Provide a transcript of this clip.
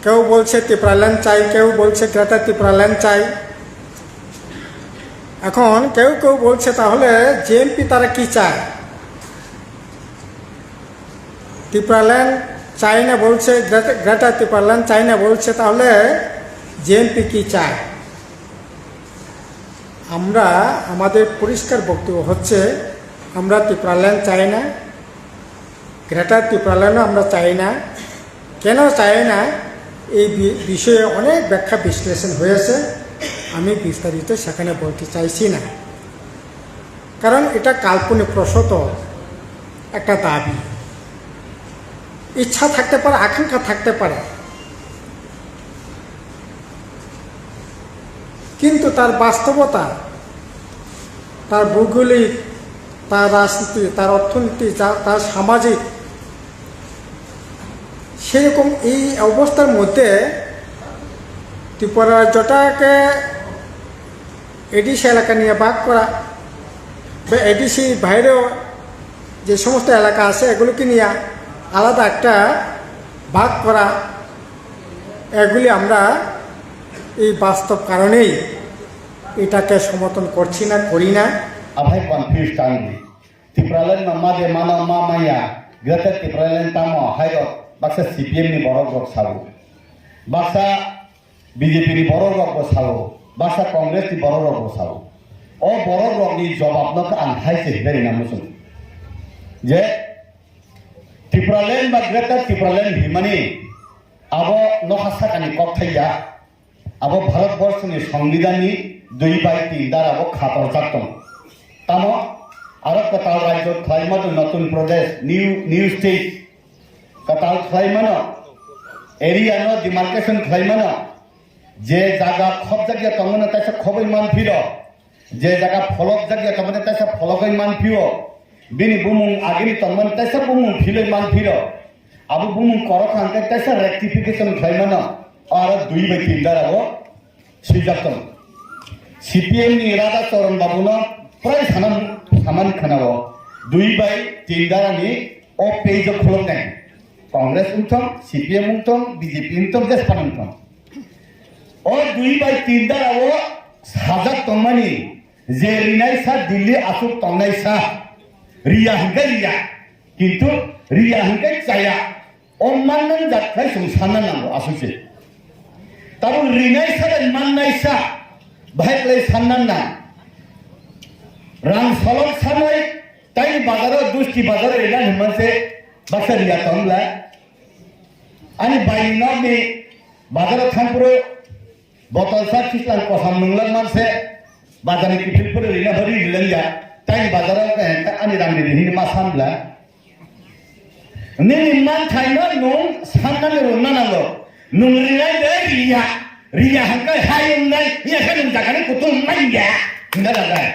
কেউ বলছে ত্রিপুরাল্যান্ড চাই, কেউ বলছে গ্রেটার ত্রিপুরাল্যান্ড চাই। এখন কেউ কেউ বলছে তাহলে জেএমপি তারা কি চায়? ত্রিপুরাল্যান্ড চাই না বলছে, গ্রেটার ত্রিপুরাল্যান্ড চাই না বলছে, তাহলে জেএমপি কি চায়? আমরা আমাদের পরিষ্কার বক্তব্য হচ্ছে আমরা ত্রিপুরাল্যান্ড চাই না, গ্রেটার ত্রিপুরাল্যান্ডও আমরা চাই না। কেন চাই না এই বিষয়ে অনেক ব্যাখ্যা বিশ্লেষণ হয়েছে, আমি বিস্তারিত সেখানে বলতে চাইছি না, কারণ এটা কাল্পনিক প্রসূত একটা দাবি। ইচ্ছা থাকতে পারে, আকাঙ্ক্ষা থাকতে পারে, কিন্তু তার বাস্তবতা, তার ভৌগোলিক, তার রাজনীতি, তার অর্থনীতি, তার সামাজিক, সেরকম এই অবস্থার মধ্যে ত্রিপুরা রাজ্যটাকে এডিসি এলাকা নিয়ে ভাগ করা বা এডিসি বাইরেও যে সমস্ত এলাকা আছে এগুলোকে নিয়ে আলাদা একটা ভাগ করা, এগুলি আমরা এই বাস্তব কারণেই এটাকে সমর্থন করছি না, করি না। আভাই কনফিউজ টাঙ্গি ত্রিপুরাল্যান্ড মামাদে মানা মামাইয়া greater Tripuraland তামো হাইরত Baksa CPM ni borok rok sabu Baksa BJP ni borok rok bo sabu Baksa Congress ni borok rok bo sabu o borok rok ni jawab nok an haise beri na musun je Tripuraland বা গ্রেটার ত্রিপুরাল্যান্ড হিমানি abo নহাসা কানি কথাইয়া abo Bharatvarsha ni সংবিধান ni 2/3 দ্বারা abo খাতর চাতম তামো আরো কতাল রাজ্য খাইমাতো নতুন প্রদেশ new state কতাল খাইমানো এরিয়া নো ডিমার্কেশন খাইমানো যে জায়গা খব জায়গা তমনে তাইসা খবই মান ফির যে জায়গা ফলক জায়গা তমনে তাইসা ফলকই মান ফিও বিনি বুমুং আগিনি তমন তাইসা বুমুং ফিলই মান ফির আবু বুমুং কর খানকে তাইসা রেক্টিফিকেশন খাইমানো আর 2/3 দ্বারাবো সিজাতম সিপিএম ni রাধা চরণ বাবুনো প্রায় সামান খানাবো 2/3 দ্বারা নি ও পেজ খোলক নাই কংগ্রেস উঠম সিপিএম উঠম বিজেপি উঠম দেশপান উঠম ও 2/3 দ্বারা ও সাজা তমানি যে রিনাই সা দিল্লি আসুক তমনাই সা রিয়া হিঙ্গে রিয়া কিন্তু রিয়া হিঙ্গে চায়া অমানন যাত্রায় সংসানা নামো আসুছে তারপর রিনাই সা মাননাই সা ভাইলে সান্নান না রাং সলক সানাই তাই বাজারও দুষ্টি বাজার এলা হিমানসে বাসারিয়া তমলা ani বাইনা নি বাজারও থামপুরে বতল সা খিসলান কসাম নংলান মানসে বাজারে কিফিলপুরে রিনা ভরি রিলেনয়া তাই বাজারও কাহেন্টা ani রামনি রিহিন মা সামলা নি মান থাইনা নং সান্নানে রন্না নালো নং রিনাই দে রিয়া রিয়া হাঙ্কা হায়ুম নাই ইয়া খানুম জাগানে কুতুম মাইয়া হিন্দা লাগায়